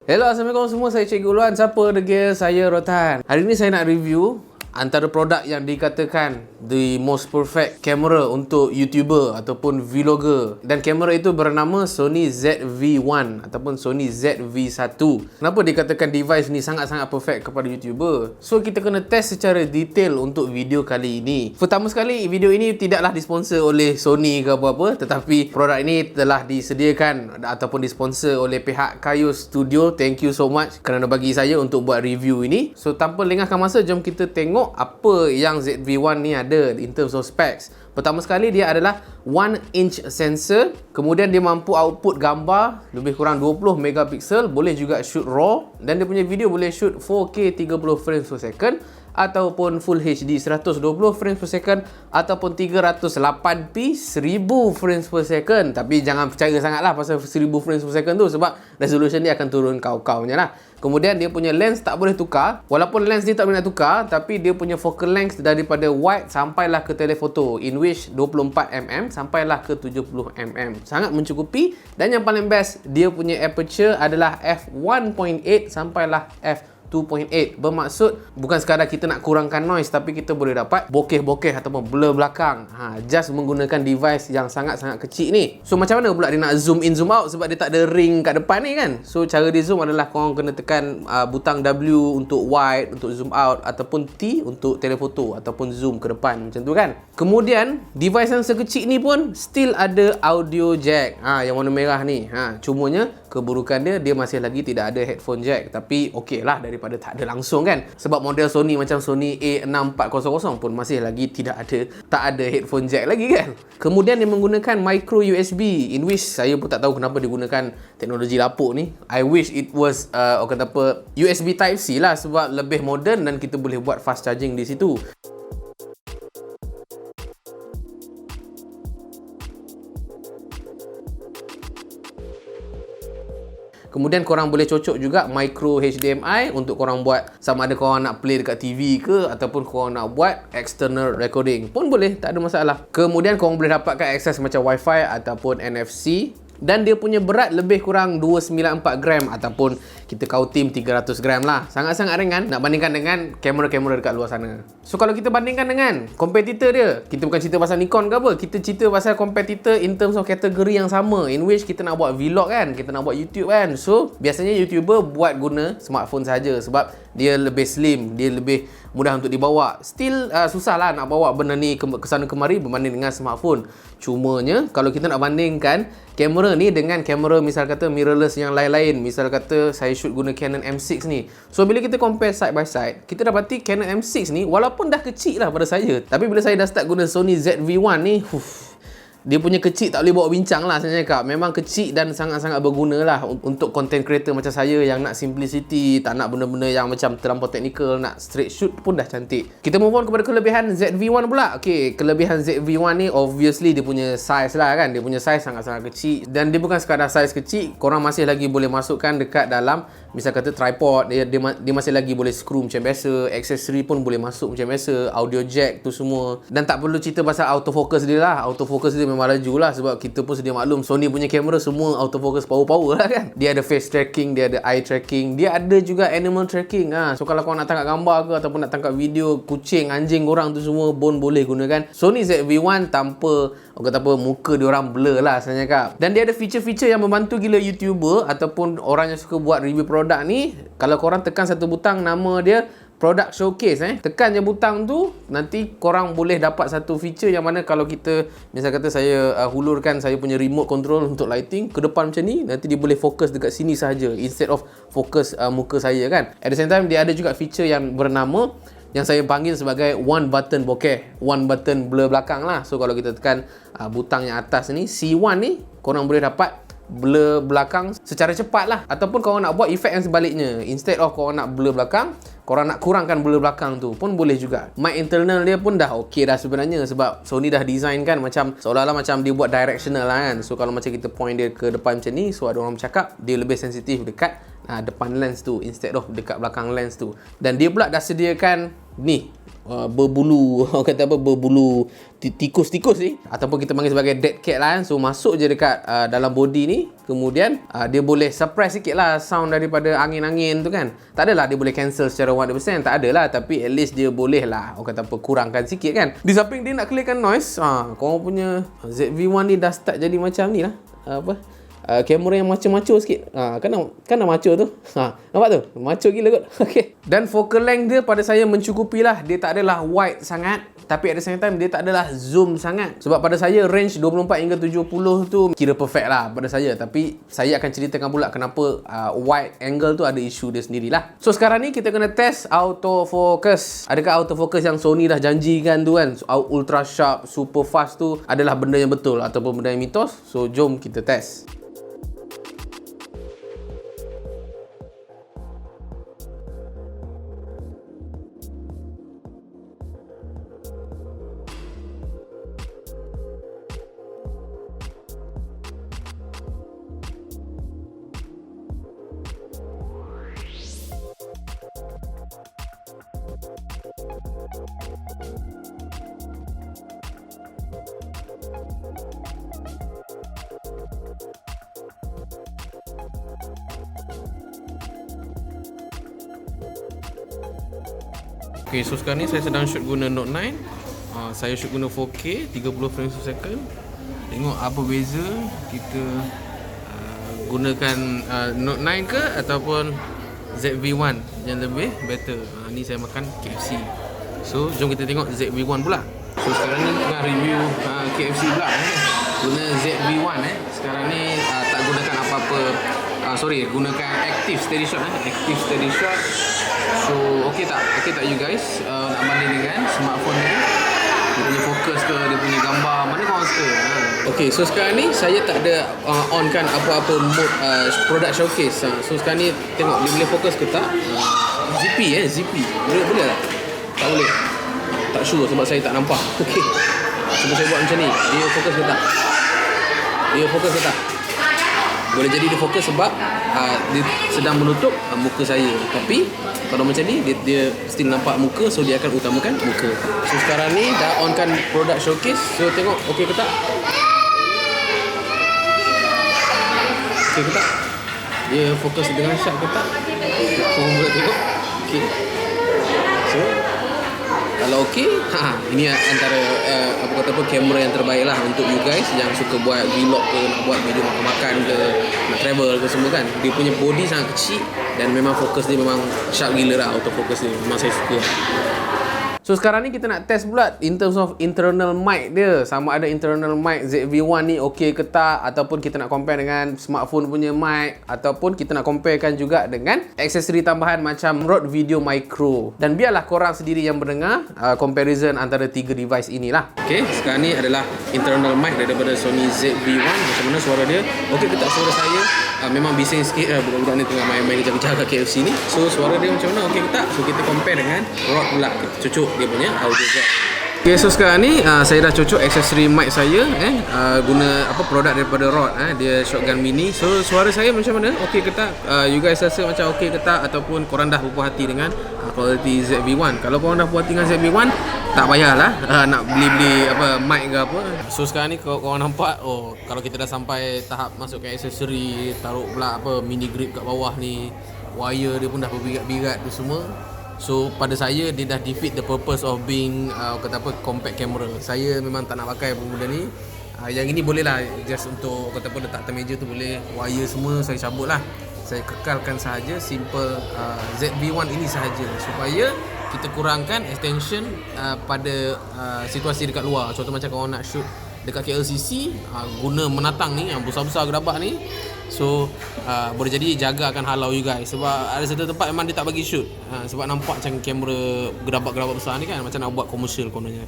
Hello, Assalamualaikum semua. Saya Cikgu Luan. Siapa degil? Saya Rotan. Hari ni saya nak review antara produk yang dikatakan the most perfect camera untuk YouTuber ataupun vlogger. Dan kamera itu bernama Sony ZV-1 ataupun Sony ZV-1. Kenapa dikatakan device ni sangat-sangat perfect kepada YouTuber? So, kita kena test secara detail untuk video kali ini. Pertama sekali, video ini tidaklah disponsor oleh Sony ke apa-apa, tetapi produk ini telah disediakan ataupun disponsor oleh pihak Kayo Studio. Thank you so much kerana bagi saya untuk buat review ini. So, tanpa lengahkan masa, jom kita tengok apa yang ZV-1 ni ada in terms of specs. Pertama sekali, dia adalah 1-inch sensor. Kemudian dia mampu output gambar lebih kurang 20 megapiksel, boleh juga shoot RAW, dan dia punya video boleh shoot 4K 30 frames per second ataupun Full HD 120 frames per second ataupun 308p 1000 frames per second. Tapi jangan percaya sangatlah pasal 1000 frames per second tu, sebab resolution dia akan turun kau-kaunya lah. Kemudian dia punya lens tak boleh tukar. Walaupun lens dia tak boleh nak tukar, tapi dia punya focal length daripada wide sampailah ke telephoto, in which 24mm sampailah ke 70mm. Sangat mencukupi. Dan yang paling best, dia punya aperture adalah f1.8 sampailah f2.8. Bermaksud bukan sekadar kita nak kurangkan noise, tapi kita boleh dapat bokeh-bokeh ataupun blur belakang. Just menggunakan device yang sangat-sangat kecil ni. So macam mana pula dia nak zoom in zoom out, sebab dia tak ada ring kat depan ni kan. So cara dia zoom adalah korang kena tekan butang W untuk wide, untuk zoom out, ataupun T untuk telefoto ataupun zoom ke depan, macam tu kan. Kemudian device yang sekecil ni pun still ada audio jack, yang warna merah ni. Cumanya keburukan dia masih lagi tidak ada headphone jack. Tapi okey lah daripada tak ada langsung kan. Sebab model Sony macam Sony A6400 pun masih lagi tak ada headphone jack lagi kan. Kemudian dia menggunakan micro USB, in which saya pun tak tahu kenapa dia gunakan teknologi lapuk ni. I wish it was orang kata apa, USB Type C lah, sebab lebih moden dan kita boleh buat fast charging di situ. Kemudian korang boleh cocok juga micro HDMI untuk korang buat, sama ada korang nak play dekat TV ke ataupun korang nak buat external recording pun boleh, tak ada masalah. Kemudian korang boleh dapatkan akses macam Wi-Fi ataupun NFC. Dan dia punya berat lebih kurang 294 gram ataupun kita kautim 300 gram lah. Sangat-sangat ringan nak bandingkan dengan kamera-kamera dekat luar sana. So kalau kita bandingkan dengan kompetitor dia, kita bukan cerita pasal Nikon ke apa, kita cerita pasal kompetitor in terms of kategori yang sama, in which kita nak buat vlog kan, kita nak buat YouTube kan. So biasanya YouTuber buat guna smartphone saja, sebab dia lebih slim, dia lebih mudah untuk dibawa. Still susah lah nak bawa benda ni ke sana kemari berbanding dengan smartphone. Cumanya kalau kita nak bandingkan kamera ni dengan kamera misal kata mirrorless yang lain-lain, misal kata saya shoot guna Canon M6 ni. So bila kita compare side by side, kita dapati Canon M6 ni walaupun dah kecil lah pada saya, tapi bila saya dah start guna Sony ZV-1 ni, dia punya kecil tak boleh bawa bincang lah saya cakap. Memang kecil dan sangat-sangat berguna lah untuk content creator macam saya yang nak simplicity, tak nak benda-benda yang macam terlampau technical, nak straight shoot pun dah cantik. Kita move on kepada kelebihan ZV-1 pula. Okay, kelebihan ZV-1 ni obviously dia punya size lah kan. Dia punya size sangat-sangat kecil, dan dia bukan sekadar size kecil, korang masih lagi boleh masukkan dekat dalam misal kata tripod, dia masih lagi boleh screw macam biasa, aksesori pun boleh masuk macam biasa, audio jack tu semua. Dan tak perlu cerita pasal autofocus dia lah. Autofocus dia memang laju lah, sebab kita pun sedia maklum Sony punya kamera semua autofocus power-power lah kan. Dia ada face tracking, dia ada eye tracking, dia ada juga animal tracking. So kalau korang nak tangkap gambar ke ataupun nak tangkap video kucing, anjing korang tu semua pun boleh gunakan Sony ZV-1 tanpa orang kata apa, muka diorang blur lah saya cakap. Dan dia ada feature-feature yang membantu gila YouTuber ataupun orang yang suka buat review produk ni. Kalau korang tekan satu butang, nama dia Product Showcase, tekan je butang tu, nanti korang boleh dapat satu feature yang mana kalau kita misal kata saya hulurkan saya punya remote control untuk lighting ke depan macam ni, nanti dia boleh fokus dekat sini saja instead of fokus muka saya kan. At the same time, dia ada juga feature yang bernama, yang saya panggil sebagai one button bokeh, one button blur belakang lah. So kalau kita tekan butang yang atas ni, C1 ni, korang boleh dapat blur belakang secara cepat lah. Ataupun korang nak buat efek yang sebaliknya, instead of korang nak blur belakang, korang nak kurangkan blur belakang tu pun boleh juga. Mic internal dia pun dah okey dah sebenarnya, sebab Sony dah design kan macam seolah-olah macam dia buat directional lah kan. So kalau macam kita point dia ke depan macam ni, so ada orang bercakap, dia lebih sensitif dekat depan lens tu instead of dekat belakang lens tu. Dan dia pula dah sediakan ni berbulu orang kata apa, berbulu tikus-tikus ni ataupun kita panggil sebagai dead cat lah kan. So masuk je dekat dalam body ni, kemudian dia boleh suppress sikit lah sound daripada angin-angin tu kan. Tak adalah dia boleh cancel secara 100%, tak adalah, tapi at least dia boleh lah orang kata apa, kurangkan sikit kan. Di samping dia nak clearkan noise, korang punya ZV-1 ni dah start jadi macam ni lah, kamera yang macho-macho sikit. Kan dah macho tu. Nampak tu? Macho gila kot. Okay. Dan focal length dia pada saya mencukupi lah. Dia tak adalah wide sangat, tapi at the same time dia tak adalah zoom sangat. Sebab pada saya range 24 hingga 70 tu kira perfect lah pada saya. Tapi saya akan ceritakan pula kenapa wide angle tu ada isu dia sendirilah. So sekarang ni kita kena test autofocus. Adakah autofocus yang Sony dah janjikan tu kan, ultra sharp, super fast tu adalah benda yang betul ataupun benda yang mitos? So jom kita test. Okay, so sekarang ni saya sedang shoot guna Note 9. Saya shoot guna 4K 30 frames per second. Tengok apa beza kita gunakan Note 9 ke ataupun ZV-1 yang lebih better. Ni saya makan KFC. So jom kita tengok ZV-1 pula. So sekarang ni tengah review KFC pula guna ZV-1 Sekarang ni tak gunakan apa-apa, gunakan active steady shot active steady shot. So okey tak you guys, nak banding dengan smartphone ni, dia punya fokus ke, dia punya gambar, mana korang suka? Okay, so sekarang ni saya tak ada on kan apa-apa mode product showcase. So sekarang ni tengok dia boleh fokus ke tak. ZP boleh tak? Tak boleh, tak sure sebab saya tak nampak. Okay, cuba saya buat macam ni, dia fokus ke tak? Boleh jadi dia fokus sebab dia sedang menutup muka saya. Tapi kalau macam ni dia still nampak muka, so dia akan utamakan muka. So sekarang ni dah on kan product showcase. So tengok okey ke tak? Okey ke tak? Dia fokus dengan sharp ke tak? Korang boleh tengok. Okey. So kalau okey, ini antara kamera yang terbaik lah untuk you guys yang suka buat vlog ke, nak buat video makan-makan ke, nak travel ke semua kan. Dia punya body sangat kecil dan memang fokus dia memang sharp gila lah, autofocus dia. Memang saya suka. So sekarang ni kita nak test pula in terms of internal mic dia. Sama ada internal mic ZV-1 ni okey ke tak, ataupun kita nak compare dengan smartphone punya mic, ataupun kita nak comparekan juga dengan aksesori tambahan macam Rode Video Micro. Dan biarlah korang sendiri yang mendengar comparison antara tiga device inilah. Okay, sekarang ni adalah internal mic daripada Sony ZV-1. Macam mana suara dia? Okey ke tak suara saya? Memang bising sikit budak-budak ni tengah main-main jaga-jaga KFC ni. So suara dia macam mana? Okey ke tak? So kita compare dengan Rode pula. Kita cucuk dia punya audio jack. Okay, so sekarang ni saya dah cocok aksesori mic saya guna produk daripada Rode, dia shotgun mini. So suara saya macam mana? Okey ke tak? You guys rasa macam okey ke tak, ataupun korang dah berpuas hati dengan quality ZV-1? Kalau korang dah puas hati dengan ZV-1, tak payahlah nak beli mic ke apa. So sekarang ni korang nampak, kalau kita dah sampai tahap masukkan aksesori, taruh pula mini grip kat bawah ni, wire dia pun dah berbirat-birat tu semua. So pada saya dia dah defeat the purpose of being compact camera. Saya memang tak nak pakai benda ni. Yang ini boleh lah just untuk letak atas meja tu boleh. Wire semua saya cabut lah. Saya kekalkan sahaja simple ZV-1 ini sahaja, supaya kita kurangkan extension pada situasi dekat luar. Contoh macam kalau nak shoot dekat KLCC, guna menatang ni yang besar-besar gerabak ni. So boleh jadi jaga akan halau you guys. Sebab ada satu tempat memang dia tak bagi shoot, sebab nampak macam kamera gerabak-gerabak besar ni kan, macam nak buat komersial kononnya.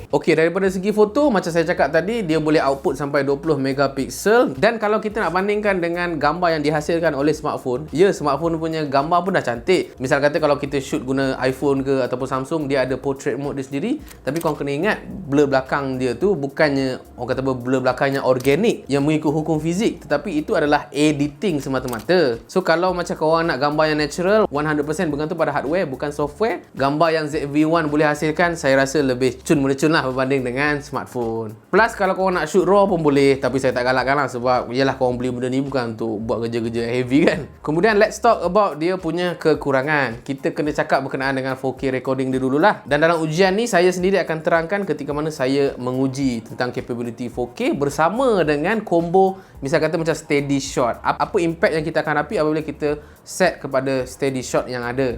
Okey, daripada segi foto macam saya cakap tadi, dia boleh output sampai 20 megapiksel, dan kalau kita nak bandingkan dengan gambar yang dihasilkan oleh smartphone, ya, smartphone punya gambar pun dah cantik. Misal kata kalau kita shoot guna iPhone ke ataupun Samsung, dia ada portrait mode dia sendiri, tapi korang kena ingat blur belakang dia tu bukannya orang kata blur belakangnya organik yang mengikut hukum fizik, tetapi itu adalah editing semata-mata. So kalau macam korang nak gambar yang natural 100% bergantung pada hardware bukan software, gambar yang ZV-1 boleh hasilkan saya rasa lebih cun-melecun lah berbanding dengan smartphone. Plus kalau korang nak shoot raw pun boleh, tapi saya tak galakkan lah sebab yalah korang beli benda ni bukan untuk buat kerja-kerja heavy kan. Kemudian let's talk about dia punya kekurangan. Kita kena cakap berkenaan dengan 4K recording dia dululah. Dan dalam ujian ni saya sendiri akan terangkan ketika mana saya menguji tentang capability 4K bersama dengan combo misal kata macam steady shot. Apa impact yang kita akan hadapi apabila kita set kepada steady shot yang ada.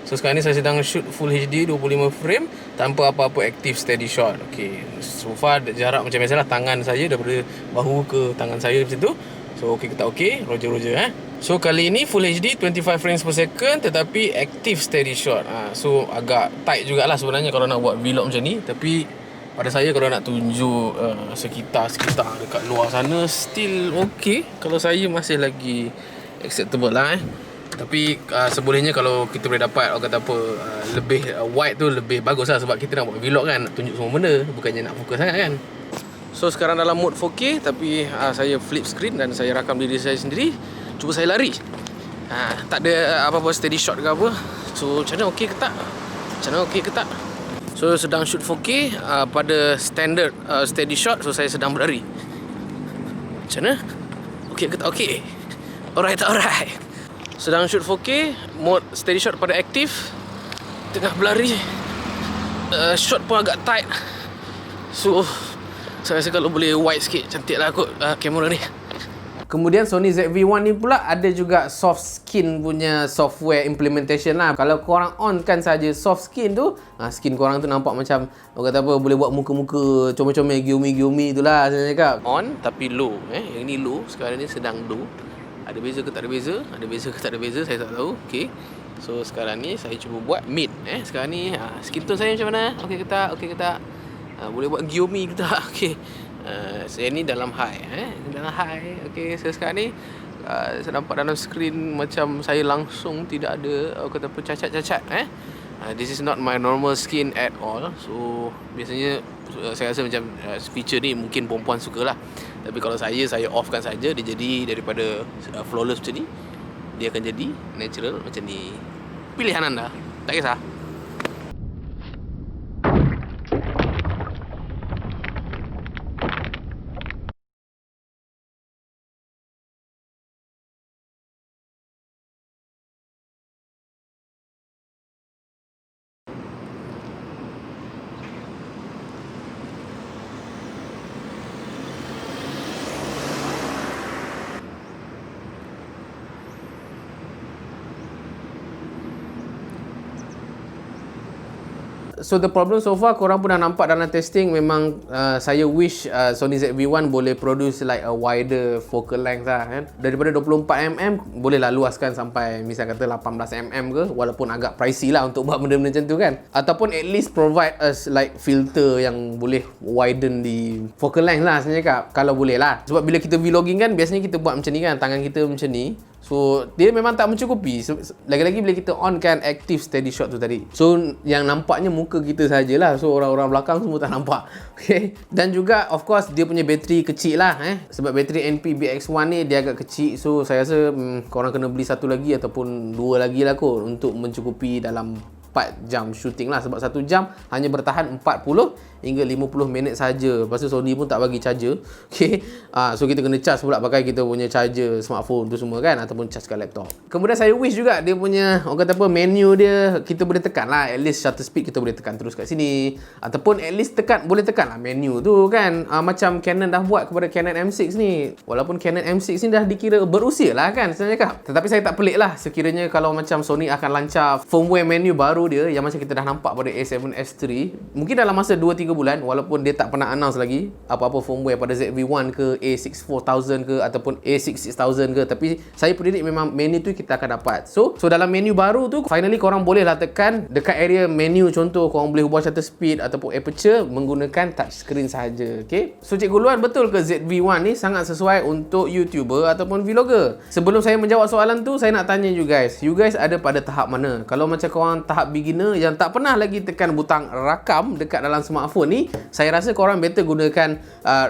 So sekarang ni saya sedang shoot Full HD 25 frame tanpa apa-apa active steady shot. Okay, so far jarak macam biasalah, tangan saya daripada bahu ke tangan saya macam tu. So okey ke tak okey? Roger. So kali ini Full HD 25 frames per second tetapi active steady shot. So agak tight jugalah sebenarnya kalau nak buat vlog macam ni. Tapi pada saya kalau nak tunjuk sekitar dekat luar sana still okey. Kalau saya masih lagi acceptable lah Tapi sebolehnya kalau kita boleh dapat orang kata apa lebih wide tu lebih bagus lah, sebab kita nak buat vlog kan, nak tunjuk semua benda, bukannya nak fokus sangat kan. So sekarang dalam mode 4K tapi saya flip screen dan saya rakam diri saya sendiri. Cuba saya lari, tak ada apa-apa steady shot ke apa. So macam mana, okey ke tak? So sedang shoot 4K pada standard steady shot. So saya sedang berlari. Macam mana? Okey ke tak okey? Alright. Sedang shoot 4K, mode steady shot pada aktif, tengah berlari, shot pun agak tight. So saya rasa kalau boleh wide sikit, cantik lah kot kamera ni. Kemudian Sony ZV-1 ni pula ada juga soft skin punya software implementation lah. Kalau korang on kan saja soft skin tu, skin korang tu nampak macam orang kata apa, boleh buat muka-muka comel-comel, Gyomi tu lah saya cakap. On tapi low, yang ni low, sekarang ni sedang low. Ada beza ke tak ada beza? Ada beza ke tak ada beza? Saya tak tahu. Okay. So sekarang ni saya cuba buat mid. Sekarang ni skin tone saya macam mana? Okey ke tak? Boleh buat Gyomi ke tak? Okay. Saya ni dalam high. Dalam high. Okay. So sekarang ni saya nampak dalam screen macam saya langsung tidak ada kata apa cacat-cacat. This is not my normal skin at all. So biasanya saya rasa macam feature ni mungkin perempuan suka lah. Tapi kalau saya offkan saja, dia jadi daripada flawless macam ni, dia akan jadi natural macam ni. Pilihan anda, tak kisah. So the problem so far korang pun dah nampak dalam testing, memang saya wish Sony ZV-1 boleh produce like a wider focal length lah kan. Daripada 24mm bolehlah luaskan sampai misal kata 18mm ke, walaupun agak pricey lah untuk buat benda-benda macam tu kan. Ataupun at least provide us like filter yang boleh widen di focal length lah sebenarnya kak, kalau boleh lah. Sebab bila kita vlogging kan biasanya kita buat macam ni kan, tangan kita macam ni. So dia memang tak mencukupi. Lagi-lagi bila kita on kan active steady shot tu tadi, so yang nampaknya muka kita sajalah. So orang-orang belakang semua tak nampak. Okay. Dan juga of course dia punya bateri kecil lah sebab bateri NP BX1 ni dia agak kecil. So saya rasa korang kena beli satu lagi ataupun dua lagi lah kot untuk mencukupi dalam 4 jam shooting lah. Sebab 1 jam hanya bertahan 40 hingga 50 minit saja. Lepas tu Sony pun tak bagi charger. Okay. So kita kena charge pula pakai kita punya charger smartphone tu semua kan, ataupun chargekan laptop. Kemudian saya wish juga dia punya orang kata apa, menu dia kita boleh tekan lah. At least shutter speed kita boleh tekan terus kat sini, ataupun at least boleh tekan lah menu tu kan. Macam Canon dah buat kepada Canon M6 ni. Walaupun Canon M6 ni dah dikira berusia lah kan sebenarnya kak. Tetapi saya tak pelik lah sekiranya kalau macam Sony akan lancar firmware menu baru dia yang macam kita dah nampak pada A7S III. Mungkin dalam masa 2-3 bulan, walaupun dia tak pernah announce lagi apa-apa firmware pada ZV-1 ke, A64,000 ke ataupun A66,000 ke, tapi saya predict memang menu tu kita akan dapat. So dalam menu baru tu finally korang boleh lah tekan dekat area menu, contoh korang boleh ubah shutter speed ataupun aperture menggunakan touch screen sahaja. Okay, so Cikgu Luan, betul ke ZV-1 ni sangat sesuai untuk YouTuber ataupun vlogger? Sebelum saya menjawab soalan tu, saya nak tanya you guys ada pada tahap mana? Kalau macam korang tahap beginner yang tak pernah lagi tekan butang rakam dekat dalam smartphone ni, saya rasa korang better gunakan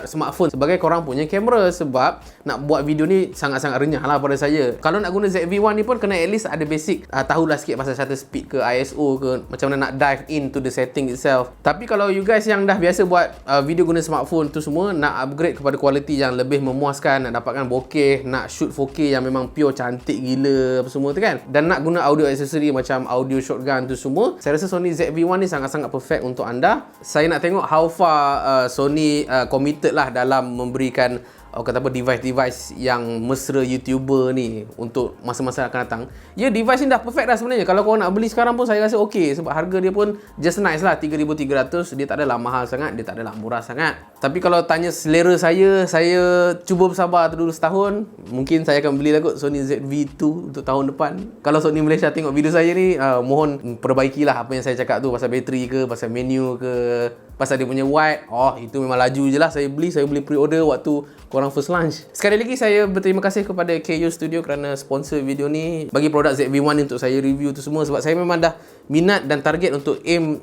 smartphone sebagai korang punya kamera, sebab nak buat video ni sangat-sangat renyah lah pada saya. Kalau nak guna ZV-1 ni pun kena at least ada basic, tahulah sikit pasal shutter speed ke, ISO ke, macam mana nak dive into the setting itself. Tapi kalau you guys yang dah biasa buat video guna smartphone tu semua, nak upgrade kepada kualiti yang lebih memuaskan, nak dapatkan bokeh, nak shoot 4K yang memang pure cantik gila apa semua tu kan, dan nak guna audio accessory macam audio shotgun tu semua, saya rasa Sony ZV-1 ni sangat-sangat perfect untuk anda. Saya nak tengok how far Sony committed lah dalam memberikan kata apa, device-device yang mesra YouTuber ni untuk masa-masa akan datang. Ya, device ni dah perfect dah sebenarnya. Kalau korang nak beli sekarang pun saya rasa okey, sebab harga dia pun just nice lah, 3,300. Dia tak adalah mahal sangat, dia tak adalah murah sangat. Tapi kalau tanya selera saya cuba bersabar dulu setahun. Mungkin saya akan beli lah kot Sony ZV-2 untuk tahun depan. Kalau Sony Malaysia tengok video saya ni, mohon perbaikilah apa yang saya cakap tu, pasal bateri ke, pasal menu ke, pasal dia punya wide. Itu memang laju je lah. Saya beli pre-order waktu korang first launch. Sekali lagi saya berterima kasih kepada KU Studio kerana sponsor video ni, bagi produk ZV-1 untuk saya review tu semua, sebab saya memang dah minat dan target untuk aim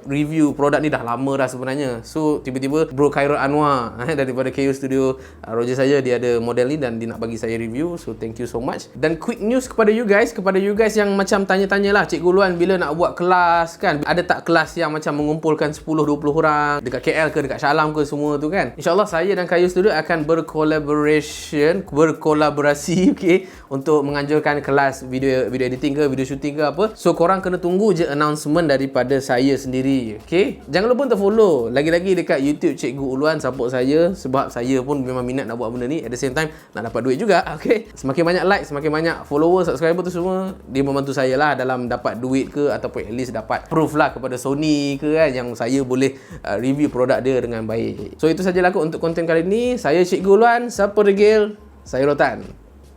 review produk ni dah lama dah sebenarnya. So tiba-tiba Bro Khairul Anwar daripada KU Studio Roger saya, dia ada model ni dan dia nak bagi saya review. So thank you so much. Dan quick news kepada you guys yang macam tanya-tanya lah, Cikgu Luan bila nak buat kelas kan, ada tak kelas yang macam mengumpulkan 10-20 orang dekat KL ke, dekat Shah Alam ke, semua tu kan. InsyaAllah saya dan KU Studio akan berkolaborasi okay, untuk menganjurkan kelas video editing ke, video shooting ke apa. So korang kena tunggu je announcement daripada saya sendiri. Okay, jangan lupa untuk follow lagi-lagi dekat YouTube Cikgu Uluan, support saya, sebab saya pun memang minat nak buat benda ni, at the same time nak dapat duit juga. Okay, semakin banyak like, semakin banyak follower, subscriber tu semua, dia membantu saya lah dalam dapat duit ke, ataupun at least dapat proof lah kepada Sony ke kan, yang saya boleh review produk dia dengan baik. So itu sajalah kot untuk konten kali ni. Saya Cikgu Luan, siapa degil, saya Rotan.